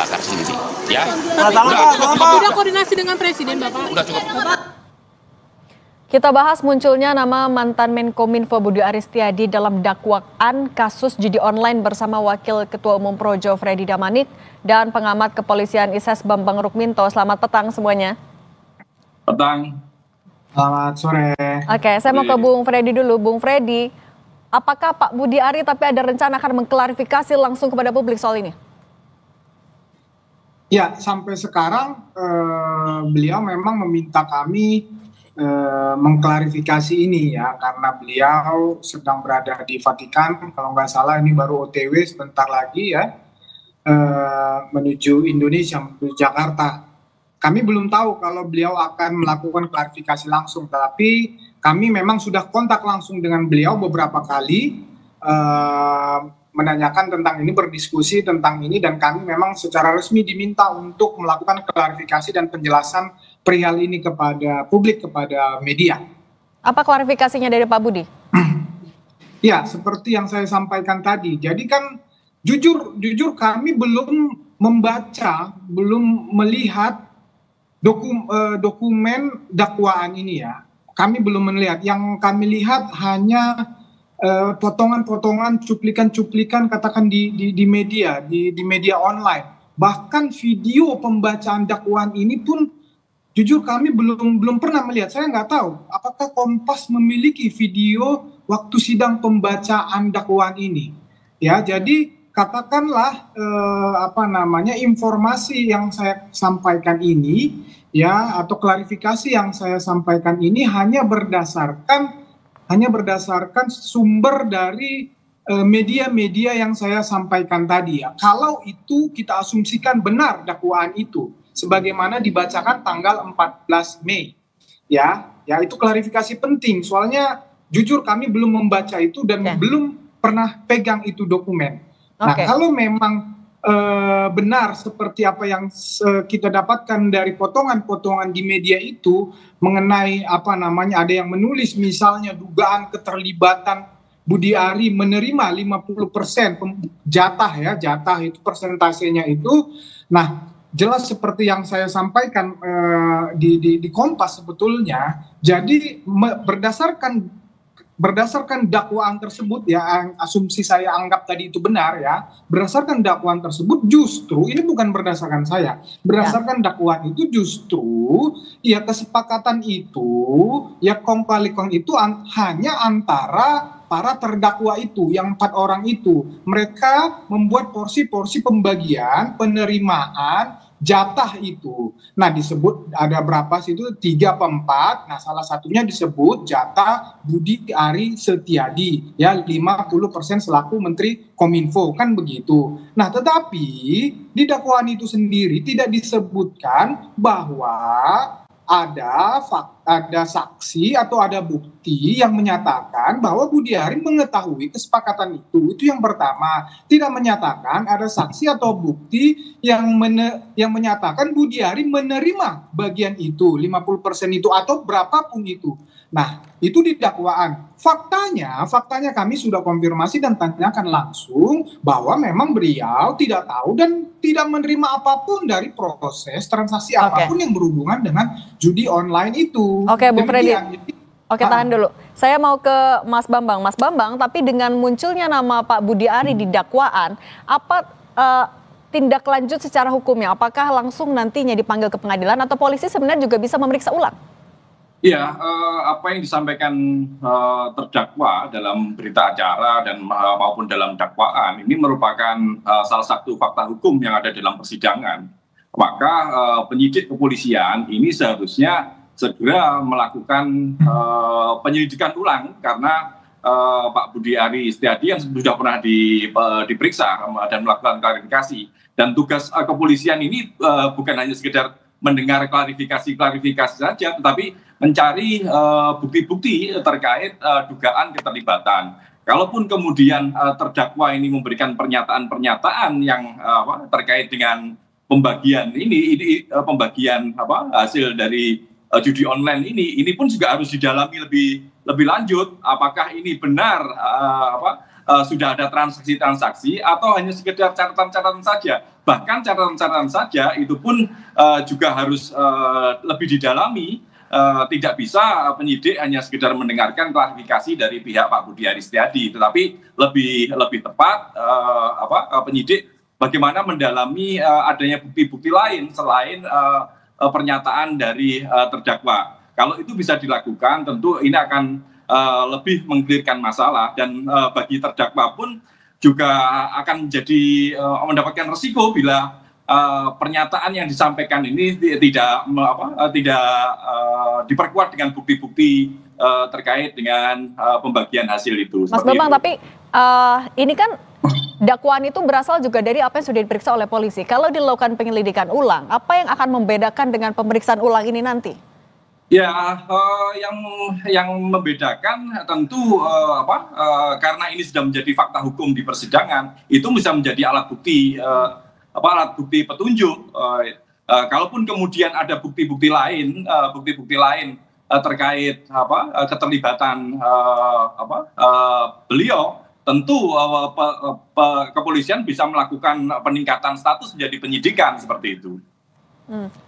terbakar sendiri. Ya. Sudah koordinasi dengan Presiden, Bapak? Udah cukup. Kita bahas munculnya nama mantan Menkominfo Budi Aris Setiadi dalam dakwaan kasus judi online bersama Wakil Ketua Umum Projo Freddy Damanik dan pengamat kepolisian ISES Bambang Rukminto. Selamat petang semuanya. Petang. Selamat sore. Oke, saya mau ke Bung Freddy dulu. Bung Freddy, apakah Pak Budi Ari tapi ada rencana akan mengklarifikasi langsung kepada publik soal ini? Ya, sampai sekarang beliau memang meminta kami mengklarifikasi ini ya, karena beliau sedang berada di Vatikan, kalau nggak salah ini baru OTW sebentar lagi ya, menuju Indonesia, menuju Jakarta. Kami belum tahu kalau beliau akan melakukan klarifikasi langsung, tapi kami memang sudah kontak langsung dengan beliau beberapa kali, menanyakan tentang ini, berdiskusi tentang ini, dan kami memang secara resmi diminta untuk melakukan klarifikasi dan penjelasan perihal ini kepada publik, kepada media. Apa klarifikasinya dari Pak Budi? Ya, seperti yang saya sampaikan tadi. Jadi kan jujur kami belum membaca, belum melihat dokumen dakwaan ini ya. Kami belum melihat. Yang kami lihat hanya potongan-potongan, cuplikan-cuplikan katakan di media, di media online. Bahkan video pembacaan dakwaan ini pun jujur kami belum pernah melihat. Saya nggak tahu apakah Kompas memiliki video waktu sidang pembacaan dakwaan ini. Ya, jadi katakanlah informasi yang saya sampaikan ini ya, atau klarifikasi yang saya sampaikan ini hanya berdasarkan sumber dari media-media yang saya sampaikan tadi ya. Kalau itu kita asumsikan benar dakwaan itu sebagaimana dibacakan tanggal 14 Mei. Ya, itu klarifikasi penting. Soalnya jujur kami belum membaca itu dan belum pernah pegang itu dokumen. Nah, kalau memang benar seperti apa yang kita dapatkan dari potongan-potongan di media itu mengenai ada yang menulis misalnya dugaan keterlibatan Budi Ari menerima 50% jatah itu persentasenya itu. Nah, jelas seperti yang saya sampaikan di Kompas sebetulnya. Jadi berdasarkan dakwaan tersebut ya, asumsi saya anggap tadi itu benar ya, berdasarkan dakwaan tersebut justru ini bukan berdasarkan saya, berdasarkan dakwaan itu justru ya kesepakatan itu ya kong kali kong itu hanya antara para terdakwa itu, yang 4 orang itu. Mereka membuat porsi-porsi pembagian penerimaan jatah itu. Nah, disebut ada berapa sih itu, 3 apa 4. Nah, salah satunya disebut jatah Budi Ari Setiadi ya, 50% selaku Menteri Kominfo, kan begitu. Nah, tetapi di dakwaan itu sendiri tidak disebutkan bahwa ada saksi atau ada bukti yang menyatakan bahwa Budi Ari mengetahui kesepakatan itu. Itu yang pertama. Tidak menyatakan ada saksi atau bukti yang menyatakan Budi Ari menerima bagian itu, 50% itu atau berapapun itu. Nah, itu di dakwaan. Faktanya kami sudah konfirmasi dan tanyakan langsung bahwa memang beliau tidak tahu dan tidak menerima apapun dari proses transaksi apapun yang berhubungan dengan judi online itu. Oke, Bung Freddy. Oke, tahan dulu. Saya mau ke Mas Bambang. Mas Bambang, tapi dengan munculnya nama Pak Budi Ari di dakwaan, apa tindak lanjut secara hukumnya? Apakah langsung nantinya dipanggil ke pengadilan atau polisi sebenarnya juga bisa memeriksa ulang? Iya, apa yang disampaikan terdakwa dalam berita acara dan maupun dalam dakwaan ini merupakan salah satu fakta hukum yang ada dalam persidangan. Maka penyidik kepolisian ini seharusnya segera melakukan penyelidikan ulang karena Pak Budi Ari Setiadi yang sudah pernah diperiksa dan melakukan klarifikasi. Dan tugas kepolisian ini bukan hanya sekedar mendengar klarifikasi saja, tetapi mencari bukti-bukti terkait dugaan keterlibatan. Kalaupun kemudian terdakwa ini memberikan pernyataan-pernyataan yang terkait dengan pembagian pembagian hasil dari judi online ini pun juga harus didalami lebih lanjut. Apakah ini benar sudah ada transaksi-transaksi atau hanya sekedar catatan-catatan saja. Bahkan catatan-catatan saja itu pun juga harus lebih didalami. Tidak bisa penyidik hanya sekedar mendengarkan klarifikasi dari pihak Pak Budi Aris Setiadi, tetapi lebih tepat penyidik bagaimana mendalami adanya bukti-bukti lain selain pernyataan dari terdakwa. Kalau itu bisa dilakukan, tentu ini akan lebih mengkelirkan masalah, dan bagi terdakwa pun juga akan menjadi mendapatkan resiko bila pernyataan yang disampaikan ini tidak diperkuat dengan bukti-bukti terkait dengan pembagian hasil itu. Mas Bambang, tapi ini kan dakwaan itu berasal juga dari apa yang sudah diperiksa oleh polisi. Kalau dilakukan penyelidikan ulang, apa yang akan membedakan dengan pemeriksaan ulang ini nanti? Ya, yang membedakan tentu karena ini sudah menjadi fakta hukum di persidangan, itu bisa menjadi alat bukti petunjuk. Kalaupun kemudian ada bukti-bukti lain terkait keterlibatan beliau, tentu kepolisian bisa melakukan peningkatan status menjadi penyidikan seperti itu.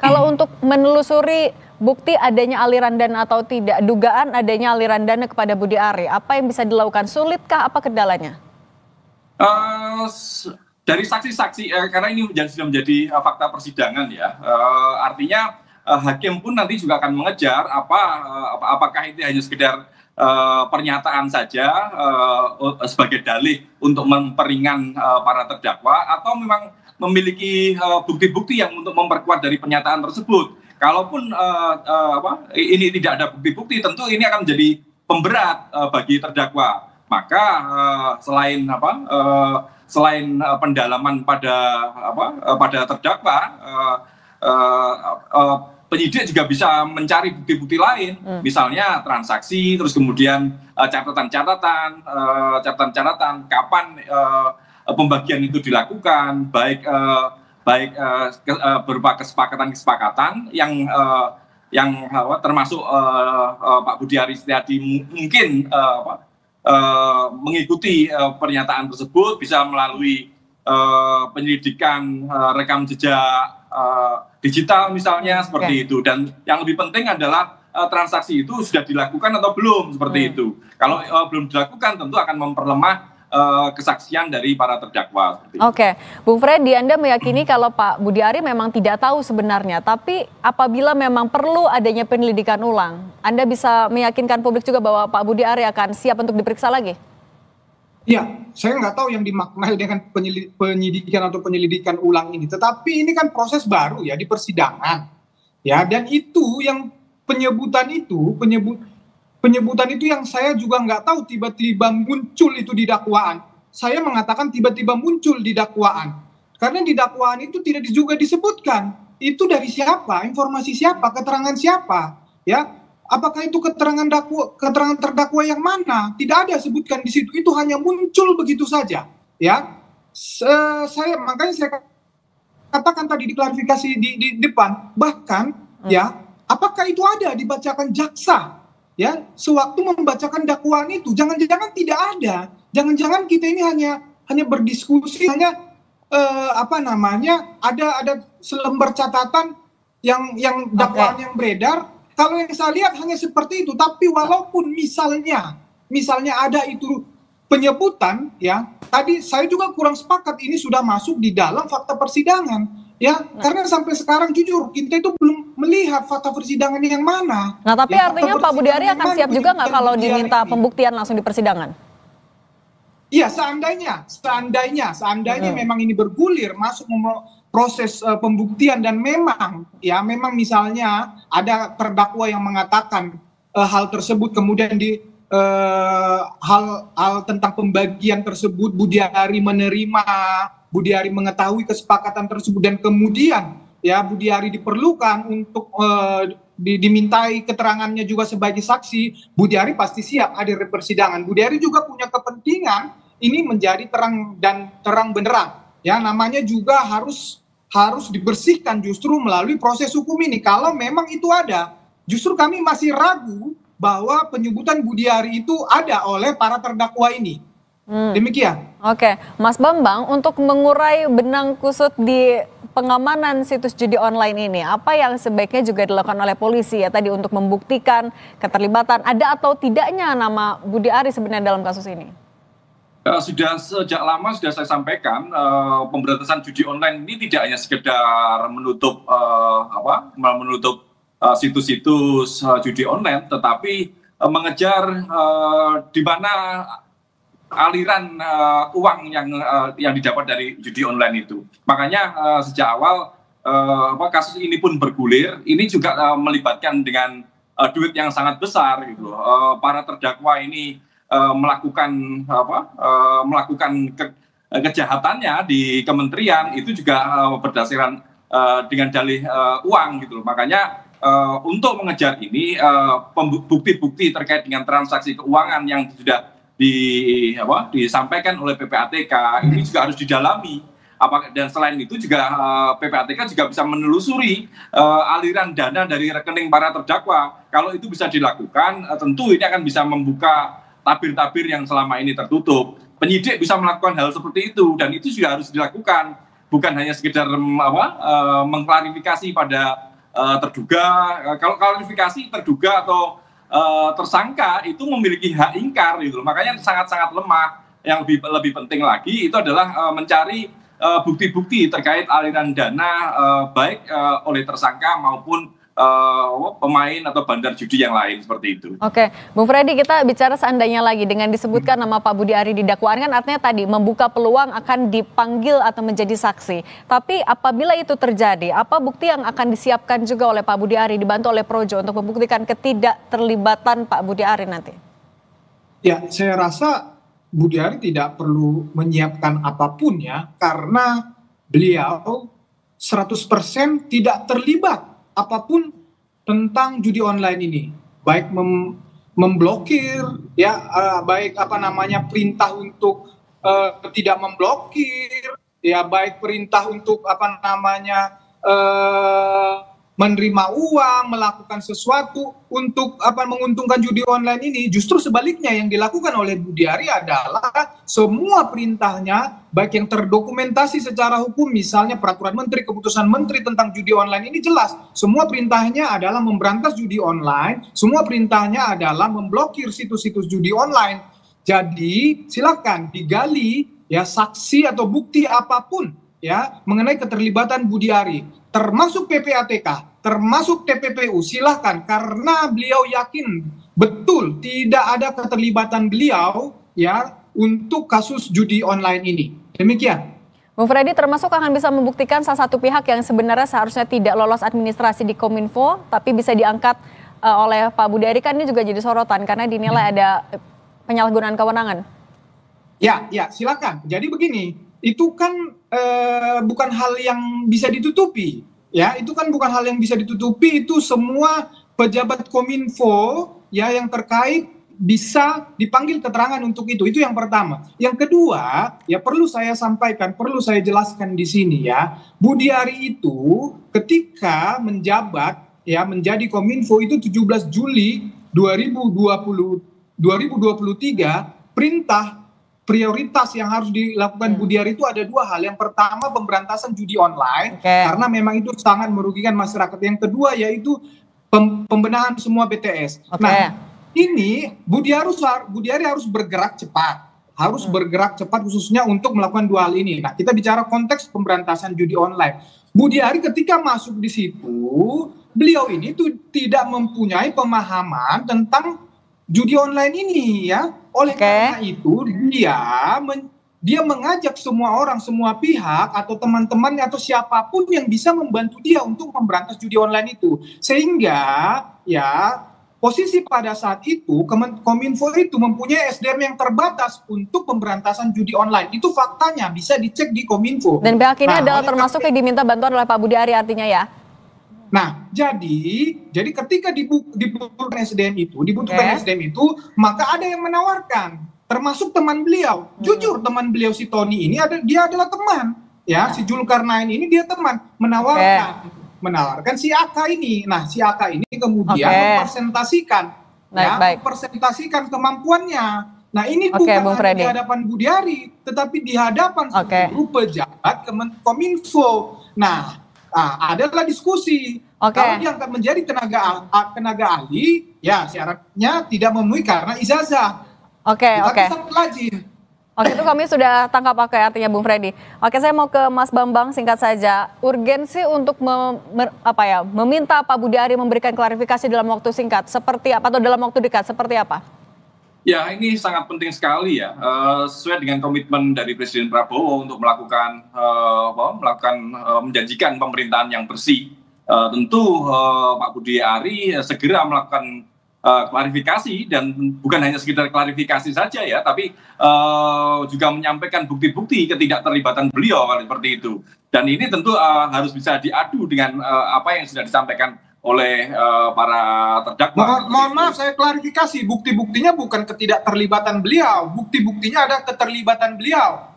Kalau untuk menelusuri bukti adanya aliran dana atau tidak, dugaan adanya aliran dana kepada Budi Ari, apa yang bisa dilakukan? Sulitkah, apa kendalanya? Dari saksi-saksi, karena ini sudah menjadi fakta persidangan ya, artinya hakim pun nanti juga akan mengejar apakah itu hanya sekedar pernyataan saja sebagai dalih untuk memperingan para terdakwa, atau memang memiliki bukti-bukti yang untuk memperkuat dari pernyataan tersebut. Kalaupun ini tidak ada bukti-bukti, tentu ini akan menjadi pemberat bagi terdakwa. Maka selain pendalaman pada terdakwa, penyidik juga bisa mencari bukti-bukti lain, misalnya transaksi, terus kemudian catatan-catatan kapan pembagian itu dilakukan, baik berupa kesepakatan yang termasuk Pak Budi Aris Setiadi mungkin mengikuti pernyataan tersebut, bisa melalui penyelidikan rekam jejak digital misalnya, seperti itu. Dan yang lebih penting adalah transaksi itu sudah dilakukan atau belum, seperti itu. Kalau belum dilakukan, tentu akan memperlemah kesaksian dari para terdakwa. Oke, Bung Freddy, Anda meyakini kalau Pak Budi Ari memang tidak tahu sebenarnya, tapi apabila memang perlu adanya penyelidikan ulang, Anda bisa meyakinkan publik juga bahwa Pak Budi Ari akan siap untuk diperiksa lagi? Ya, saya nggak tahu yang dimaknai dengan penyidikan atau penyelidikan ulang ini, tetapi ini kan proses baru ya di persidangan, ya, dan itu yang penyebutan itu yang saya juga nggak tahu tiba-tiba muncul itu di dakwaan. Saya mengatakan tiba-tiba muncul di dakwaan. Karena di dakwaan itu tidak juga disebutkan. Itu dari siapa, informasi siapa, keterangan siapa. Ya, apakah itu keterangan terdakwa yang mana? Tidak ada sebutkan di situ. Itu hanya muncul begitu saja. Ya, makanya saya katakan tadi di klarifikasi di depan. Bahkan, ya, apakah itu ada dibacakan jaksa? Ya, sewaktu membacakan dakwaan itu, jangan-jangan tidak ada, jangan-jangan kita ini hanya berdiskusi, hanya ada selembar catatan yang dakwaan yang beredar. Kalau yang saya lihat hanya seperti itu, tapi walaupun misalnya ada itu penyebutan, ya, tadi saya juga kurang sepakat ini sudah masuk di dalam fakta persidangan. Ya, karena sampai sekarang jujur kita itu belum melihat fakta persidangan yang mana. Nah, tapi ya, artinya Pak Budi Ari akan siap juga nggak kalau diminta pembuktian langsung di persidangan? Iya, seandainya memang ini bergulir masuk proses pembuktian, dan memang misalnya ada terdakwa yang mengatakan hal tersebut, kemudian hal tentang pembagian tersebut Budi Ari menerima, Budi Ari mengetahui kesepakatan tersebut, dan kemudian ya Budi Ari diperlukan untuk dimintai keterangannya juga sebagai saksi, Budi Ari pasti siap hadir di persidangan. Budi Ari juga punya kepentingan ini menjadi terang benderang. Ya, namanya juga harus dibersihkan justru melalui proses hukum ini. Kalau memang itu ada, justru kami masih ragu bahwa penyebutan Budi Ari itu ada oleh para terdakwa ini. Demikian. Oke, Mas Bambang, untuk mengurai benang kusut di pengamanan situs judi online ini, apa yang sebaiknya juga dilakukan oleh polisi ya tadi untuk membuktikan keterlibatan ada atau tidaknya nama Budi Ari sebenarnya dalam kasus ini? Sudah sejak lama sudah saya sampaikan, pemberantasan judi online ini tidak hanya sekedar menutup situs-situs judi online, tetapi mengejar di mana aliran uang yang didapat dari judi online itu. Makanya sejak awal kasus ini pun bergulir. Ini juga melibatkan dengan duit yang sangat besar gitu. Para terdakwa ini melakukan kejahatannya di kementerian itu juga berdasarkan dengan dalih uang gitu. Makanya untuk mengejar ini bukti-bukti terkait dengan transaksi keuangan yang sudah disampaikan oleh PPATK ini juga harus didalami. Dan selain itu juga PPATK juga bisa menelusuri aliran dana dari rekening para terdakwa. Kalau itu bisa dilakukan, tentu ini akan bisa membuka tabir-tabir yang selama ini tertutup. Penyidik bisa melakukan hal seperti itu dan itu juga harus dilakukan. Bukan hanya sekedar mengklarifikasi pada terduga. Kalau klarifikasi terduga atau tersangka itu memiliki hak ingkar gitu. Makanya sangat-sangat lemah. Yang lebih penting lagi itu adalah mencari bukti-bukti terkait aliran dana baik oleh tersangka maupun pemain atau bandar judi yang lain seperti itu. Oke, Bung Freddy, kita bicara seandainya lagi dengan disebutkan nama Pak Budi Ari di dakwaan kan artinya tadi membuka peluang akan dipanggil atau menjadi saksi. Tapi apabila itu terjadi, apa bukti yang akan disiapkan juga oleh Pak Budi Ari dibantu oleh Projo untuk membuktikan ketidakterlibatan Pak Budi Ari nanti? Ya, saya rasa Budi Ari tidak perlu menyiapkan apapun ya, karena beliau 100% tidak terlibat apapun tentang judi online ini, baik memblokir ya, baik perintah untuk tidak memblokir ya, baik perintah untuk menerima uang, melakukan sesuatu untuk menguntungkan judi online ini. Justru sebaliknya yang dilakukan oleh Budi Ari adalah semua perintahnya baik yang terdokumentasi secara hukum, misalnya peraturan menteri, keputusan menteri tentang judi online ini jelas. Semua perintahnya adalah memberantas judi online, semua perintahnya adalah memblokir situs-situs judi online. Jadi silakan digali ya saksi atau bukti apapun ya mengenai keterlibatan Budi Ari, termasuk PPATK, termasuk TPPU, silahkan, karena beliau yakin betul tidak ada keterlibatan beliau ya untuk kasus judi online ini. Demikian. Bung Freddy, termasuk akan bisa membuktikan salah satu pihak yang sebenarnya seharusnya tidak lolos administrasi di Kominfo, tapi bisa diangkat oleh Pak Budi Ari, kan ini juga jadi sorotan karena dinilai ada penyalahgunaan kewenangan. Ya, silakan. Jadi begini, itu kan bukan hal yang bisa ditutupi. Ya, itu kan bukan hal yang bisa ditutupi, itu semua pejabat Kominfo ya yang terkait bisa dipanggil keterangan untuk itu. Itu yang pertama. Yang kedua, ya perlu saya sampaikan, perlu saya jelaskan di sini ya. Budi Ari itu ketika menjabat ya menjadi Kominfo itu 17 Juli 2023, perintah prioritas yang harus dilakukan Budi Ari itu ada dua hal. Yang pertama pemberantasan judi online, karena memang itu sangat merugikan masyarakat. Yang kedua yaitu pembenahan semua BTS. Nah, ini Budi Ari harus bergerak cepat. Harus bergerak cepat khususnya untuk melakukan dua hal ini. Nah, kita bicara konteks pemberantasan judi online. Budi Ari ketika masuk di situ, beliau ini tuh tidak mempunyai pemahaman tentang judi online ini ya. Oleh karena itu dia mengajak semua orang, semua pihak atau teman-temannya atau siapapun yang bisa membantu dia untuk memberantas judi online itu. Sehingga ya posisi pada saat itu Kominfo itu mempunyai SDM yang terbatas untuk pemberantasan judi online. Itu faktanya, bisa dicek di Kominfo. Dan pihak ini adalah termasuk yang diminta bantuan oleh Pak Budi Ari artinya ya? Nah, jadi ketika dibutuhkan SDM itu, maka ada yang menawarkan, termasuk teman beliau. Jujur teman beliau si Tony ini dia adalah teman, ya si Zulkarnain ini dia teman, menawarkan si Aka ini. Nah, si Aka ini kemudian mempresentasikan, mempresentasikan kemampuannya. Nah ini Oke, bukan Bung hanya Freddy. di hadapan Budi Ari, tetapi di hadapan Oke. seluruh pejabat Kominfo. Nah, adalah diskusi. Oke. Kalau yang akan menjadi tenaga ahli, ya syaratnya tidak memenuhi karena ijazah. Oke, Tetapi oke. sangat rajin. Oke, itu kami sudah tangkap apa artinya Bung Freddy. Oke, saya mau ke Mas Bambang singkat saja. Urgensi untuk meminta Pak Budi Ari memberikan klarifikasi dalam waktu singkat seperti apa atau dalam waktu dekat seperti apa? Ya, ini sangat penting sekali ya, sesuai dengan komitmen dari Presiden Prabowo untuk melakukan menjanjikan pemerintahan yang bersih. Tentu Pak Budi Ari segera melakukan klarifikasi, dan bukan hanya sekedar klarifikasi saja ya, tapi juga menyampaikan bukti-bukti ketidakterlibatan beliau seperti itu. Dan ini tentu harus bisa diadu dengan apa yang sudah disampaikan oleh para terdakwa. Mohon maaf, saya klarifikasi. Bukti-buktinya bukan ketidakterlibatan beliau. Bukti-buktinya ada keterlibatan beliau.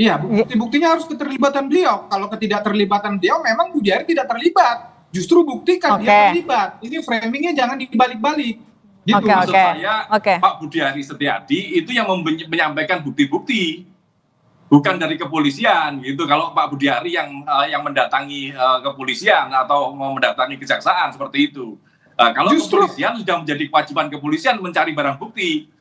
Iya, bukti-buktinya harus keterlibatan beliau. Kalau ketidakterlibatan beliau, memang Budi Ari tidak terlibat. Justru buktikan dia terlibat. Ini framingnya jangan dibalik-balik. Gitu. Maksud saya, Pak Budi Ari Setiadi itu yang menyampaikan bukti-bukti, bukan dari kepolisian gitu. Kalau Pak Budi Ari yang mendatangi kepolisian atau mau mendatangi kejaksaan seperti itu. Kalau kepolisian sudah menjadi kewajiban kepolisian mencari barang bukti.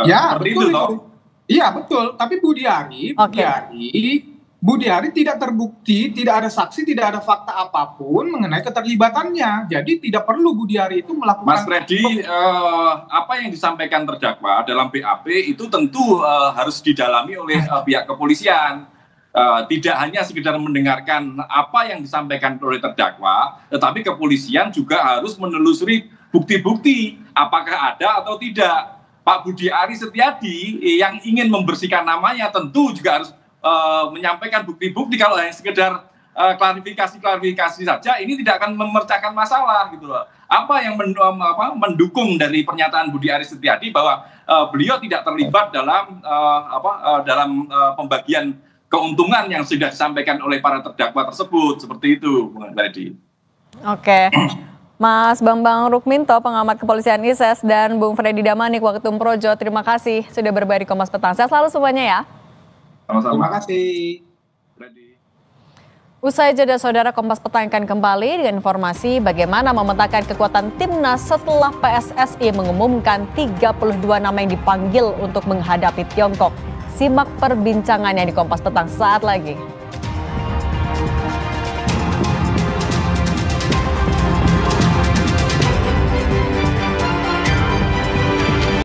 Ya, seperti betul itu toh. Iya, betul. Tapi Budi Ari tidak terbukti, tidak ada saksi, tidak ada fakta apapun mengenai keterlibatannya. Jadi tidak perlu Budi Ari itu melakukan. Mas Freddy, apa yang disampaikan terdakwa dalam BAP itu tentu harus didalami oleh pihak kepolisian. Tidak hanya sekedar mendengarkan apa yang disampaikan oleh terdakwa, tetapi kepolisian juga harus menelusuri bukti-bukti apakah ada atau tidak. Pak Budi Ari Setiadi yang ingin membersihkan namanya tentu juga harus menyampaikan bukti-bukti. Kalau hanya sekedar klarifikasi saja, ini tidak akan memecahkan masalah gitu loh. Apa yang mendukung dari pernyataan Budi Ari Setiadi bahwa beliau tidak terlibat dalam pembagian keuntungan yang sudah disampaikan oleh para terdakwa tersebut, seperti itu, Bung Freddy. Oke. Mas Bambang Rukminto, pengamat kepolisian ISES, dan Bung Freddy Damanik, Waketum Projo, terima kasih sudah berbagi di Kompas Petang. Sehat selalu semuanya ya. Sama-sama. Terima kasih. Usai jeda, saudara, Kompas Petang akan kembali dengan informasi bagaimana memetakan kekuatan timnas setelah PSSI mengumumkan 32 nama yang dipanggil untuk menghadapi Tiongkok. Simak perbincangannya di Kompas Petang saat lagi.